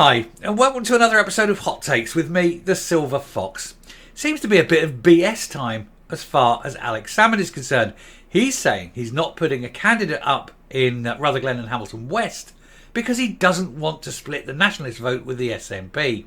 Hi, and welcome to another episode of Hot Takes with me, the Silver Fox. Seems to be a bit of BS time as far as Alex Salmond is concerned. He's saying he's not putting a candidate up in Rutherglen and Hamilton West because he doesn't want to split the nationalist vote with the SNP.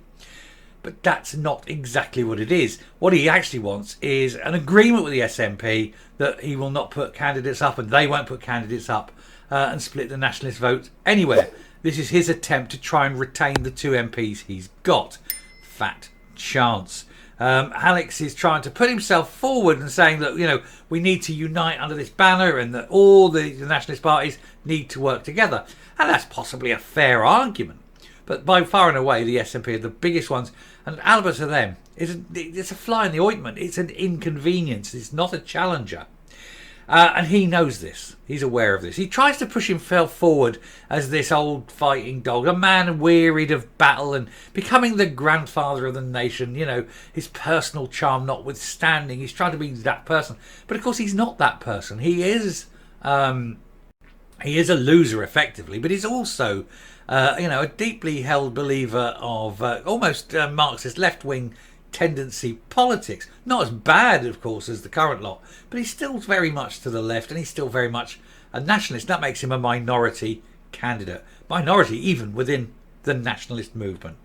But that's not exactly what it is. What he actually wants is an agreement with the SNP that he will not put candidates up and they won't put candidates up and split the nationalist vote anywhere. This is his attempt to try and retain the two MPs he's got. Fat chance. Alex is trying to put himself forward and saying that, we need to unite under this banner and that all the nationalist parties need to work together. And that's possibly a fair argument. But by far and away, the SNP are the biggest ones. And Alba to them, it's a fly in the ointment. It's an inconvenience. It's not a challenger. And he knows this. He's aware of this. He tries to push himself forward as this old fighting dog, a man wearied of battle and becoming the grandfather of the nation, his personal charm notwithstanding. He's trying to be that person. But of course, he's not that person. He is a loser, effectively, but he's also a deeply held believer of almost Marxist left-wing tendency politics. Not as bad, of course, as the current lot, but he's still very much to the left and he's still very much a nationalist. That makes him a minority candidate. Minority even within the nationalist movement.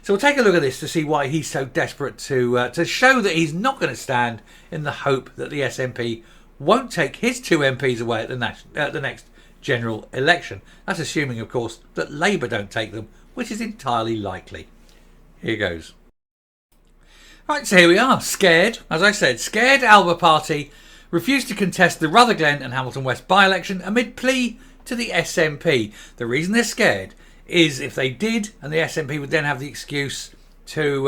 So we'll take a look at this to see why he's so desperate to show that he's not going to stand in the hope that the SNP won't take his two MPs away at the next general election. That's assuming, of course, that Labour don't take them, which is entirely likely. Here goes. Right, so here we are. Scared, as I said, scared Alba party refused to contest the Rutherglen and Hamilton West by-election amid plea to the SNP. The reason they're scared is if they did, and the SNP would then have the excuse to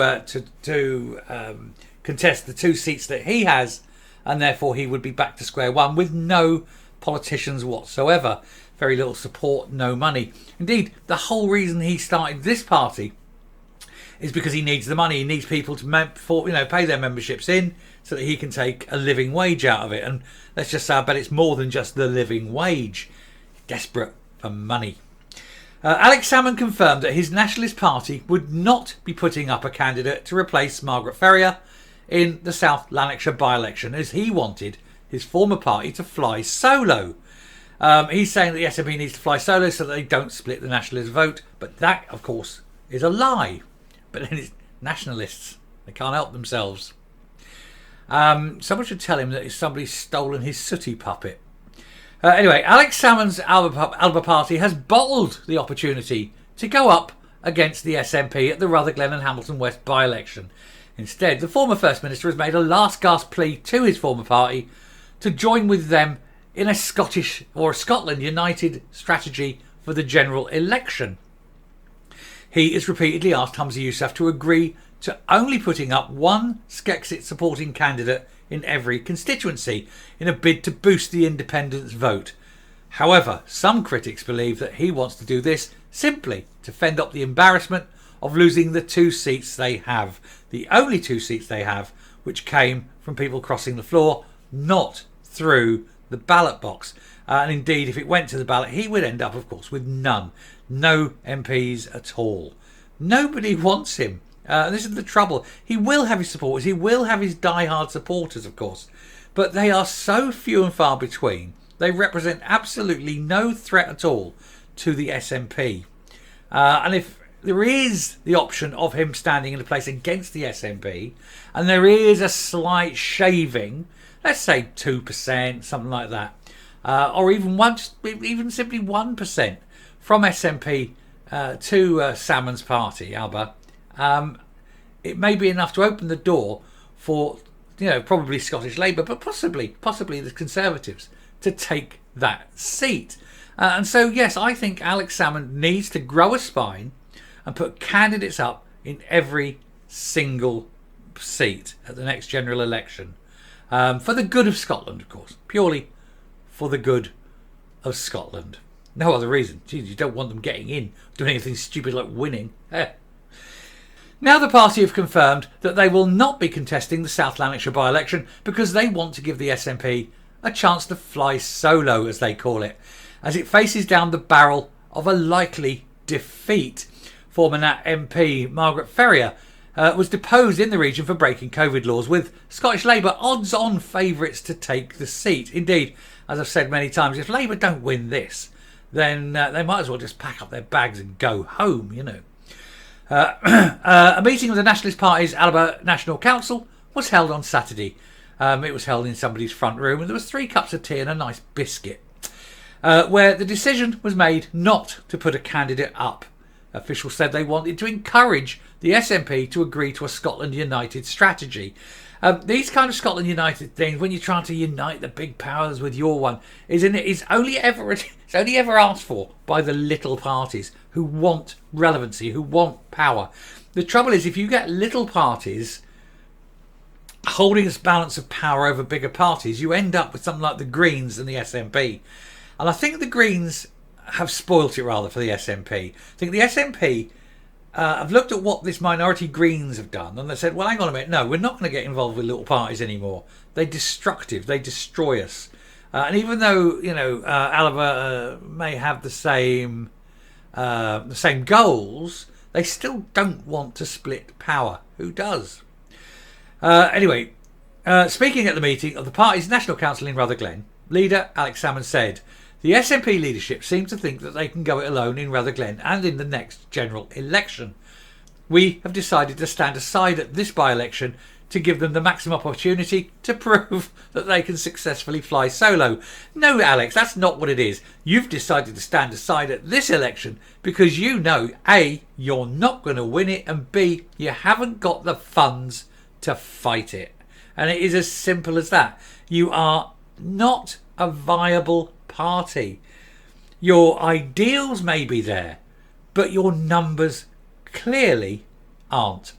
contest the two seats that he has, and therefore he would be back to square one with no politicians whatsoever. Very little support, no money. Indeed, the whole reason he started this party is because he needs the money. He needs people to pay their memberships in so that he can take a living wage out of it. And let's just say, I bet it's more than just the living wage. Desperate for money. Alex Salmond confirmed that his Nationalist Party would not be putting up a candidate to replace Margaret Ferrier in the South Lanarkshire by-election, as he wanted his former party to fly solo. He's saying that the SNP needs to fly solo so that they don't split the nationalist vote. But that, of course, is a lie. But then it's nationalists. They can't help themselves. Someone should tell him that somebody's stolen his sooty puppet. Anyway, Alex Salmond's Alba party has bottled the opportunity to go up against the SNP at the Rutherglen and Hamilton West by-election. Instead, the former First Minister has made a last-gasp plea to his former party to join with them in a Scotland United strategy for the general election. He has repeatedly asked Humza Yousaf to agree to only putting up one Skexit supporting candidate in every constituency in a bid to boost the independence vote. However, some critics believe that he wants to do this simply to fend off the embarrassment of losing the two seats they have. The only two seats they have, which came from people crossing the floor, not through the ballot box. And indeed, if it went to the ballot, he would end up, of course, with none. No MPs at all. Nobody wants him. This is the trouble. He will have his supporters. He will have his die-hard supporters, of course. But they are so few and far between. They represent absolutely no threat at all to the SNP. And if there is the option of him standing in a place against the SNP, and there is a slight shaving, let's say 2%, something like that, or even simply 1% from SNP to Salmond's party, Alba, it may be enough to open the door for, probably Scottish Labour, but possibly the Conservatives to take that seat. And so, yes, I think Alex Salmond needs to grow a spine and put candidates up in every single seat at the next general election. For the good of Scotland, of course. Purely for the good of Scotland. No other reason. Geez, you don't want them getting in, doing anything stupid like winning. Now the party have confirmed that they will not be contesting the South Lanarkshire by-election because they want to give the SNP a chance to fly solo, as they call it, as it faces down the barrel of a likely defeat. former Nat MP Margaret Ferrier was deposed in the region for breaking COVID laws, with Scottish Labour odds-on favourites to take the seat. Indeed, as I've said many times, if Labour don't win this, then they might as well just pack up their bags and go home, you know. A meeting of the Nationalist Party's Alba National Council was held on Saturday. It was held in somebody's front room, and there was 3 cups of tea and a nice biscuit, where the decision was made not to put a candidate up. Officials said they wanted to encourage the SNP to agree to a Scotland United strategy. These kind of Scotland United things, when you're trying to unite the big powers with your one, it's only ever asked for by the little parties who want relevancy, who want power. The trouble is, if you get little parties holding this balance of power over bigger parties, you end up with something like the Greens and the SNP. And I think the Greens have spoilt it rather for the SNP. I think the SNP have looked at what this minority Greens have done, and they said, well, hang on a minute, no, we're not going to get involved with little parties anymore. They're destructive, they destroy us. And even though, Alba may have the same goals, they still don't want to split power. Who does? Anyway, speaking at the meeting of the party's National Council in Rutherglen, leader Alex Salmond said, the SNP leadership seems to think that they can go it alone in Rutherglen and in the next general election. We have decided to stand aside at this by-election to give them the maximum opportunity to prove that they can successfully fly solo. No, Alex, that's not what it is. You've decided to stand aside at this election because you know, A, you're not going to win it, and B, you haven't got the funds to fight it. And it is as simple as that. You are not a viable party. Your ideals may be there, but your numbers clearly aren't.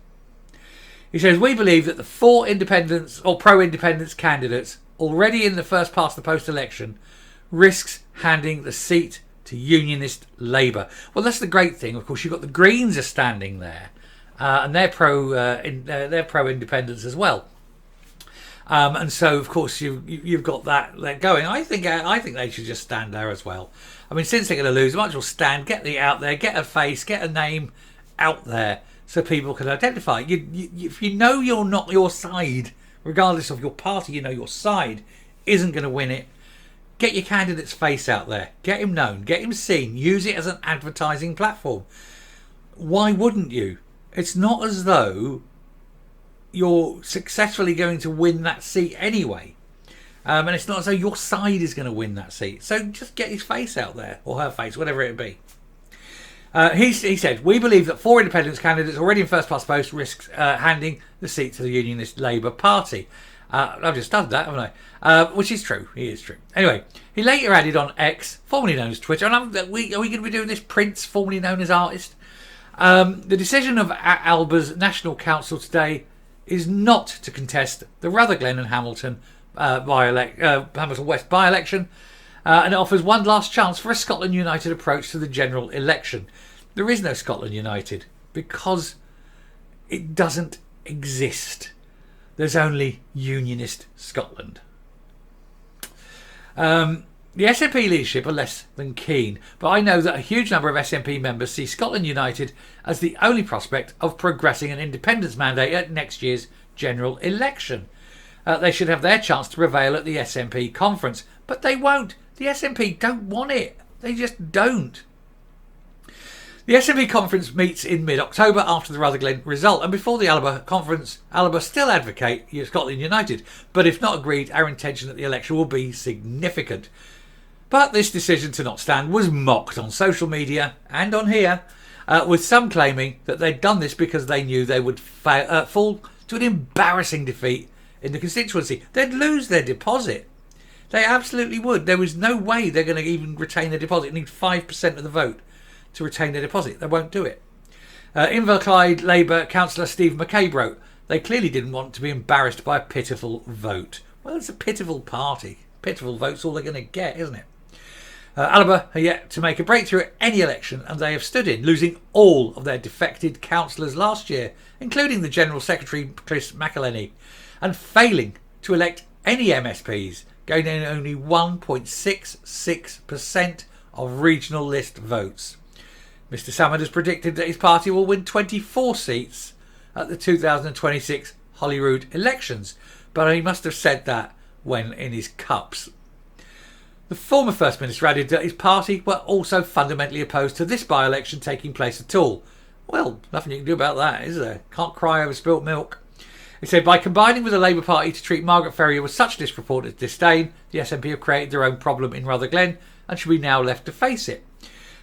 He says, we believe that the 4 independents or pro-independence candidates already in the first past the post election risks handing the seat to Unionist Labour. Well, that's the great thing. Of course, you've got the Greens are standing there, and they're pro-independence as well. And so, of course, you've got that going. I think they should just stand there as well. I mean, since they're going to lose, might as well stand, get the out there, get a face, get a name out there, so people can identify. If you know you're not your side, regardless of your party, you know your side isn't going to win it. Get your candidate's face out there, get him known, get him seen, use it as an advertising platform. Why wouldn't you? It's not as though you're successfully going to win that seat anyway. And it's not as though your side is going to win that seat. So just get his face out there, or her face, whatever it be. He said, we believe that 4 independence candidates already in first past post risks handing the seat to the Unionist Labour Party. I've just done that, haven't I? Which is true. It is true. Anyway, he later added on X, formerly known as Twitter, and are we going to be doing this Prince, formerly known as Artist? The decision of Alba's National Council today is not to contest the Rutherglen and Hamilton Hamilton West by-election, and it offers one last chance for a Scotland United approach to the general election. There is no Scotland United because it doesn't exist. There's only Unionist Scotland. The SNP leadership are less than keen, but I know that a huge number of SNP members see Scotland United as the only prospect of progressing an independence mandate at next year's general election. They should have their chance to prevail at the SNP conference, but they won't. The SNP don't want it. They just don't. The SNP conference meets in mid-October after the Rutherglen result, and before the Alba conference, Alba still advocate Scotland United, but if not agreed, our intention at the election will be significant. But this decision to not stand was mocked on social media and on here, with some claiming that they'd done this because they knew they would fall to an embarrassing defeat in the constituency. They'd lose their deposit. They absolutely would. There was no way they're going to even retain their deposit. They need 5% of the vote to retain their deposit. They won't do it. Inverclyde Labour councillor Steve McCabe wrote, they clearly didn't want to be embarrassed by a pitiful vote. Well, it's a pitiful party. Pitiful vote's all they're going to get, isn't it? Alba are yet to make a breakthrough at any election, and they have stood in, losing all of their defected councillors last year, including the General Secretary Chris McElhenney, and failing to elect any MSPs, gaining only 1.66% of regional list votes. Mr. Salmond has predicted that his party will win 24 seats at the 2026 Holyrood elections, but he must have said that when in his cups. The former First Minister added that his party were also fundamentally opposed to this by-election taking place at all. Well, nothing you can do about that, is there? Can't cry over spilt milk. He said, by combining with the Labour Party to treat Margaret Ferrier with such disproportionate disdain, the SNP have created their own problem in Rutherglen and should be now left to face it.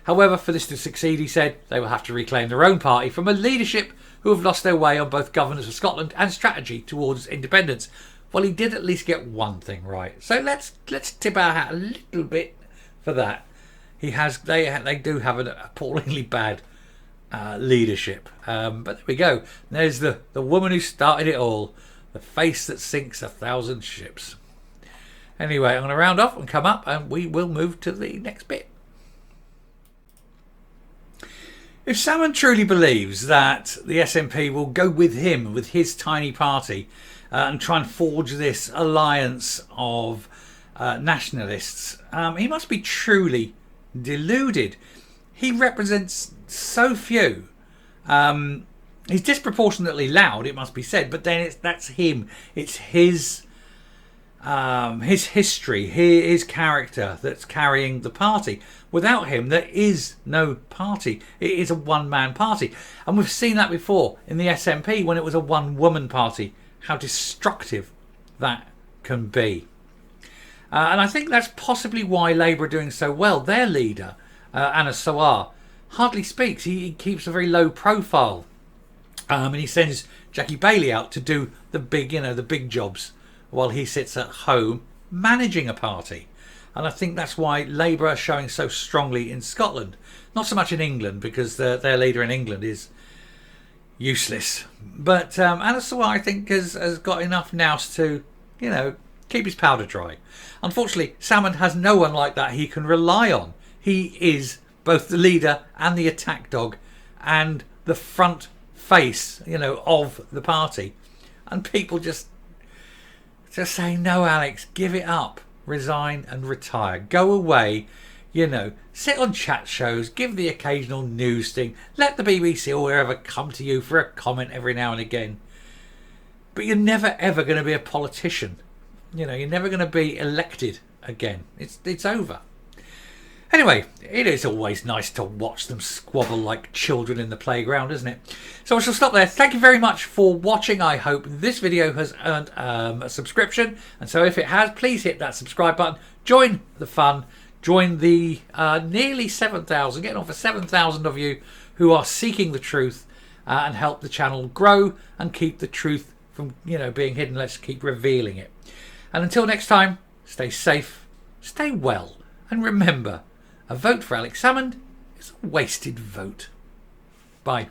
However, for this to succeed, he said, they will have to reclaim their own party from a leadership who have lost their way on both governance of Scotland and strategy towards independence. Well, he did at least get one thing right. So let's tip our hat a little bit for that. They do have an appallingly bad leadership. But there we go. There's the woman who started it all. The face that sinks 1,000 ships. Anyway, I'm going to round off and come up and we will move to the next bit. If Salmond truly believes that the SNP will go with him, with his tiny party, and try and forge this alliance of nationalists, he must be truly deluded. He represents so few. He's disproportionately loud, it must be said, but then that's him. It's his history, his character that's carrying the party. Without him, there is no party. It is a one-man party. And we've seen that before in the SNP when it was a one-woman party, how destructive that can be. And I think that's possibly why Labour are doing so well. Their leader, Anna Sawar, hardly speaks. He keeps a very low profile. And he sends Jackie Bailey out to do the big jobs while he sits at home managing a party. And I think that's why Labour are showing so strongly in Scotland. Not so much in England, because their leader in England is useless. But Anna Sawar, I think, has got enough nous to, keep his powder dry. Unfortunately, Salmond has no one like that he can rely on. He is both the leader and the attack dog and the front face, of the party. And people just say, no, Alex, give it up. Resign and retire. Go away. Sit on chat shows. Give the occasional news thing. Let the BBC or wherever come to you for a comment every now and again. But you're never, ever going to be a politician. You're never going to be elected again. It's over. Anyway, it is always nice to watch them squabble like children in the playground, isn't it? So I shall stop there. Thank you very much for watching. I hope this video has earned a subscription. And so if it has, please hit that subscribe button. Join the fun. Join the nearly 7,000, getting on for 7,000 of you who are seeking the truth and help the channel grow and keep the truth from, being hidden. Let's keep revealing it. And until next time, stay safe, stay well, and remember, a vote for Alex Salmond is a wasted vote. Bye.